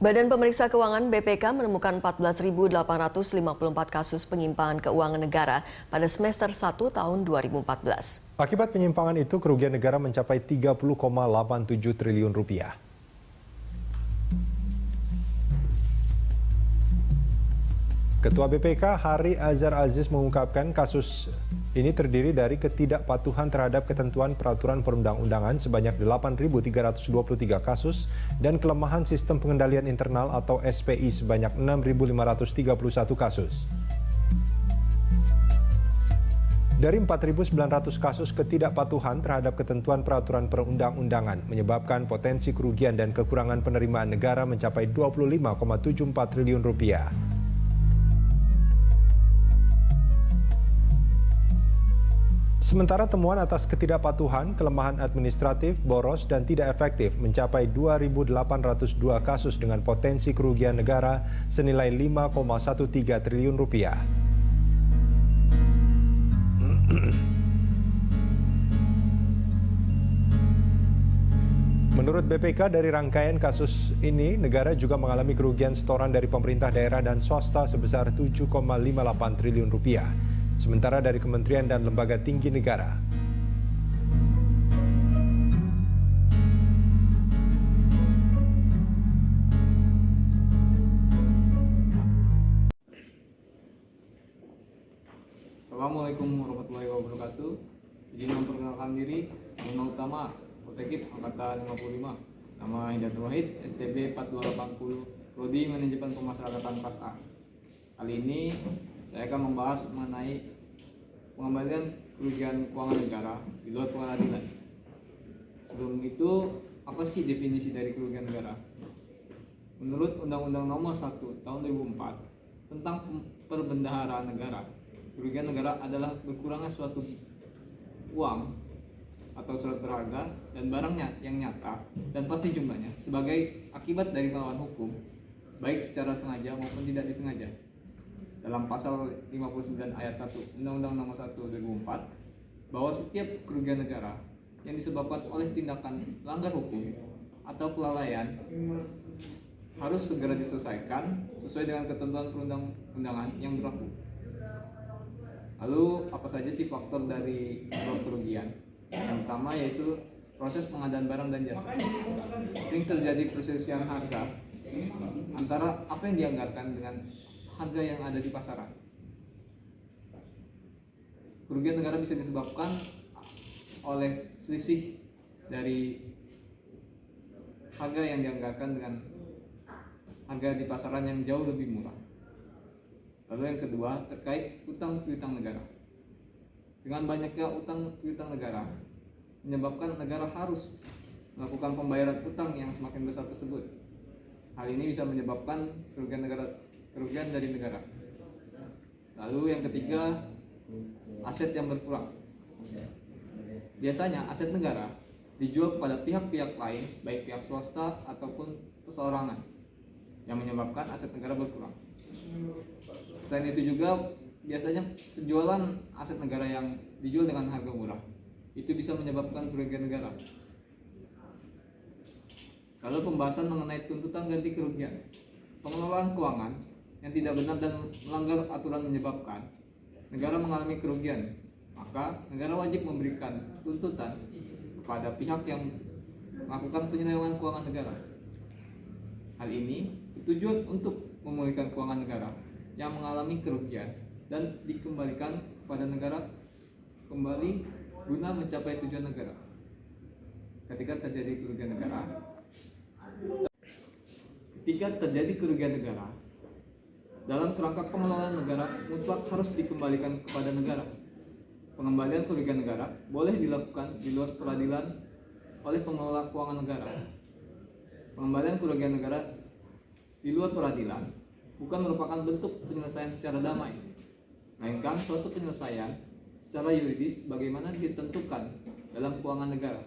Badan Pemeriksa Keuangan (BPK) menemukan 14.854 kasus penyimpangan keuangan negara pada semester 1 tahun 2014. Akibat penyimpangan itu, kerugian negara mencapai 30,87 triliun rupiah. Ketua BPK Hari Azhar Aziz mengungkapkan kasus ini terdiri dari ketidakpatuhan terhadap ketentuan peraturan perundang-undangan sebanyak 8.323 kasus dan kelemahan sistem pengendalian internal atau SPI sebanyak 6.531 kasus. Dari 4.900 kasus ketidakpatuhan terhadap ketentuan peraturan perundang-undangan menyebabkan potensi kerugian dan kekurangan penerimaan negara mencapai 25,74 triliun rupiah. Sementara temuan atas ketidakpatuhan, kelemahan administratif, boros, dan tidak efektif mencapai 2.802 kasus dengan potensi kerugian negara senilai 5,13 triliun rupiah. Menurut BPK, dari rangkaian kasus ini, negara juga mengalami kerugian setoran dari pemerintah daerah dan swasta sebesar 7,58 triliun rupiah. Sementara dari kementerian dan lembaga tinggi negara. Assalamualaikum warahmatullahi wabarakatuh. Izin memperkenalkan diri, nama utama Potekip Angkatan 55. Nama Hidayatul Wahid, STB 4280, Prodi Manajemen Pemasyarakatan Kelas A. Kali ini saya akan membahas mengenai pengembalian kerugian keuangan negara di luar pengadilan. Sebelum itu, apa sih definisi dari kerugian negara? Menurut Undang-Undang Nomor 1 Tahun 2004 tentang perbendaharaan negara, kerugian negara adalah berkurangnya suatu uang atau surat berharga dan barangnya yang nyata dan pasti jumlahnya sebagai akibat dari melawan hukum, baik secara sengaja maupun tidak disengaja. Dalam pasal 59 ayat 1 Undang-Undang Nomor 1 2004 bahwa setiap kerugian negara yang disebabkan oleh tindakan melanggar hukum atau kelalaian harus segera diselesaikan sesuai dengan ketentuan perundang-undangan yang berlaku. Lalu apa saja sih faktor dari kerugian? Yang pertama yaitu proses pengadaan barang dan jasa. Sering terjadi perselisihan harga antara apa yang dianggarkan dengan harga yang ada di pasaran. Kerugian negara bisa disebabkan oleh selisih dari harga yang dianggarkan dengan harga di pasaran yang jauh lebih murah. Lalu yang kedua terkait utang piutang negara. Dengan banyaknya utang piutang negara menyebabkan negara harus melakukan pembayaran utang yang semakin besar tersebut. Hal ini bisa menyebabkan kerugian dari negara. Lalu yang ketiga, aset yang berkurang. Biasanya aset negara dijual kepada pihak-pihak lain, baik pihak swasta ataupun perseorangan, yang menyebabkan aset negara berkurang. Selain itu juga, biasanya penjualan aset negara yang dijual dengan harga murah itu bisa menyebabkan kerugian negara. Kalau pembahasan mengenai tuntutan ganti kerugian, pengelolaan keuangan yang tidak benar dan melanggar aturan menyebabkan negara mengalami kerugian, maka negara wajib memberikan tuntutan kepada pihak yang melakukan penyelewengan keuangan negara. Hal ini bertujuan untuk memulihkan keuangan negara yang mengalami kerugian dan dikembalikan kepada negara kembali guna mencapai tujuan negara. Ketika terjadi kerugian negara, dalam kerangka pengelolaan negara mutlak harus dikembalikan kepada negara. Pengembalian kerugian negara boleh dilakukan di luar peradilan oleh pengelola keuangan negara. Pengembalian kerugian negara di luar peradilan bukan merupakan bentuk penyelesaian secara damai, melainkan suatu penyelesaian secara yuridis bagaimana ditentukan dalam keuangan negara.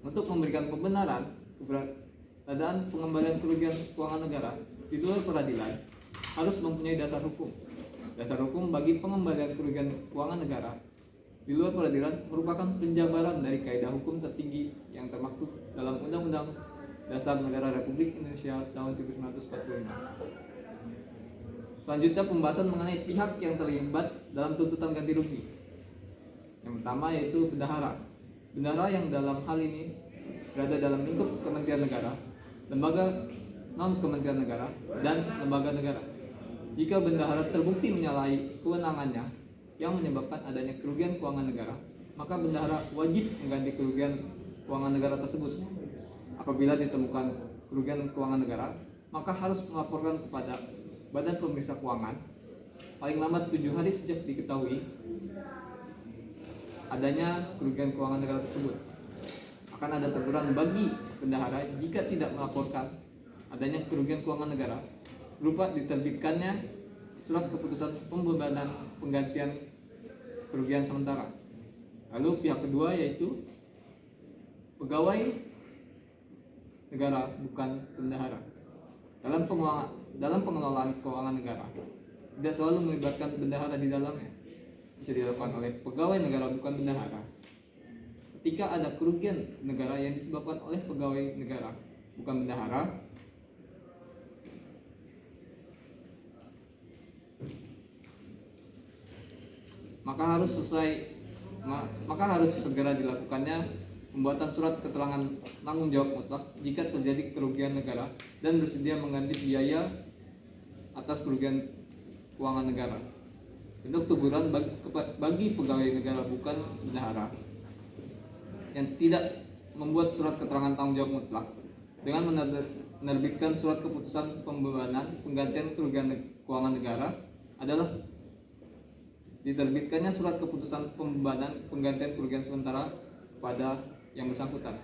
Untuk memberikan pembenaran keberadaan pengembalian kerugian keuangan negara di luar peradilan harus mempunyai dasar hukum. Dasar hukum bagi pengembalian kerugian keuangan negara di luar peradilan merupakan penjabaran dari kaidah hukum tertinggi yang termaktub dalam Undang-Undang Dasar Negara Republik Indonesia tahun 1945. Selanjutnya pembahasan mengenai pihak yang terlibat dalam tuntutan ganti rugi. Yang pertama yaitu bendahara. Bendahara yang dalam hal ini berada dalam lingkup Kementerian Negara, lembaga non-Kementerian Negara, dan lembaga negara. Jika bendahara terbukti menyalahi kewenangannya yang menyebabkan adanya kerugian keuangan negara, maka bendahara wajib mengganti kerugian keuangan negara tersebut. Apabila ditemukan kerugian keuangan negara, maka harus melaporkan kepada Badan Pemeriksa Keuangan paling lambat 7 hari sejak diketahui adanya kerugian keuangan negara tersebut. Akan ada teguran bagi bendahara jika tidak melaporkan adanya kerugian keuangan negara berupa diterbitkannya surat keputusan pembebanan penggantian kerugian sementara. Lalu pihak kedua yaitu pegawai negara bukan bendahara. Dalam pengelolaan keuangan negara tidak selalu melibatkan bendahara di dalamnya. Bisa dilakukan oleh pegawai negara bukan bendahara. Ketika ada kerugian negara yang disebabkan oleh pegawai negara bukan bendahara, maka harus segera dilakukannya pembuatan surat keterangan tanggung jawab mutlak jika terjadi kerugian negara dan bersedia mengganti biaya atas kerugian keuangan negara. Bentuk teguran bagi pegawai negara bukan bendahara yang tidak membuat surat keterangan tanggung jawab mutlak dengan menerbitkan surat keputusan pembebanan penggantian kerugian keuangan negara adalah diterbitkannya surat keputusan pembebanan penggantian kerugian sementara pada yang bersangkutan.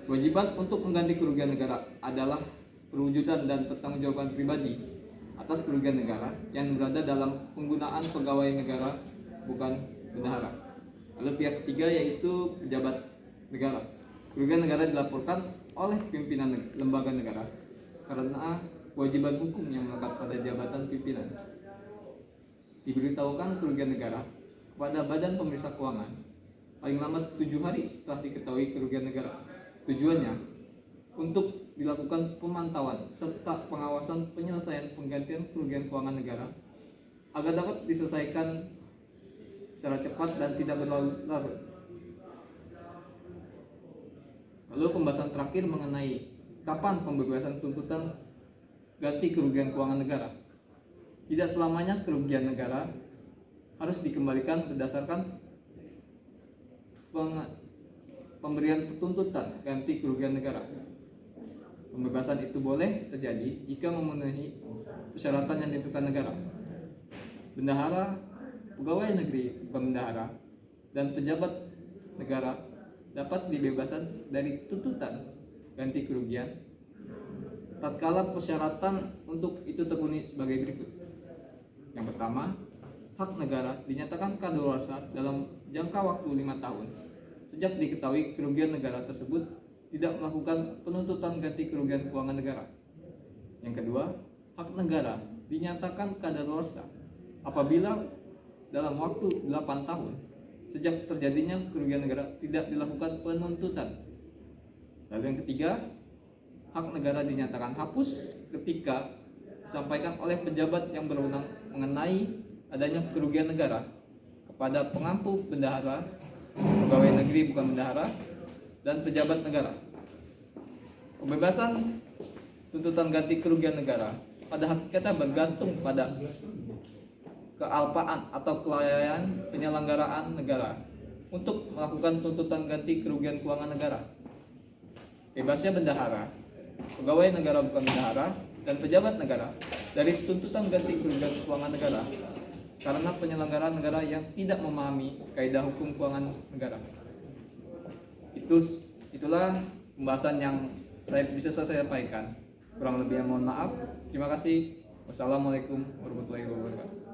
Kewajiban untuk mengganti kerugian negara adalah perwujudan dan pertanggungjawaban pribadi atas kerugian negara yang berada dalam penggunaan pegawai negara bukan bendahara. Lalu pihak ketiga yaitu pejabat negara. Kerugian negara dilaporkan oleh pimpinan lembaga negara karena kewajiban hukum yang melekat pada jabatan pimpinan. Diberitahukan kerugian negara kepada Badan Pemeriksa Keuangan paling lambat 7 hari setelah diketahui kerugian negara. Tujuannya untuk dilakukan pemantauan serta pengawasan penyelesaian penggantian kerugian keuangan negara agar dapat diselesaikan secara cepat dan tidak berlarut-larut. Lalu pembahasan terakhir mengenai kapan pembebasan tuntutan ganti kerugian keuangan negara. Tidak selamanya kerugian negara harus dikembalikan berdasarkan pemberian tuntutan ganti kerugian negara. Pembebasan itu boleh terjadi jika memenuhi persyaratan yang ditentukan negara. Bendahara, pegawai negeri bukan bendahara, dan pejabat negara dapat dibebaskan dari tuntutan ganti kerugian tatkala persyaratan untuk itu terpenuhi sebagai berikut. Yang pertama, hak negara dinyatakan kadaluarsa dalam jangka waktu 5 tahun sejak diketahui kerugian negara tersebut tidak melakukan penuntutan ganti kerugian keuangan negara. Yang kedua, hak negara dinyatakan kadaluarsa apabila dalam waktu 8 tahun sejak terjadinya kerugian negara tidak dilakukan penuntutan. Lalu yang ketiga, hak negara dinyatakan hapus ketika disampaikan oleh pejabat yang berwenang mengenai adanya kerugian negara kepada pengampu bendahara, pegawai negeri bukan bendahara, dan pejabat negara. Pembebasan tuntutan ganti kerugian negara pada hakikatnya bergantung pada kealpaan atau kelalaian penyelenggaraan negara untuk melakukan tuntutan ganti kerugian keuangan negara. Bebasnya bendahara, pegawai negara bukan bendahara, dan pejabat negara dari tuntutan ganti kerugian keuangan negara karena penyelenggaraan negara yang tidak memahami kaidah hukum keuangan negara. Itulah pembahasan yang bisa saya sampaikan. Kurang lebihnya mohon maaf. Terima kasih. Wassalamualaikum warahmatullahi wabarakatuh.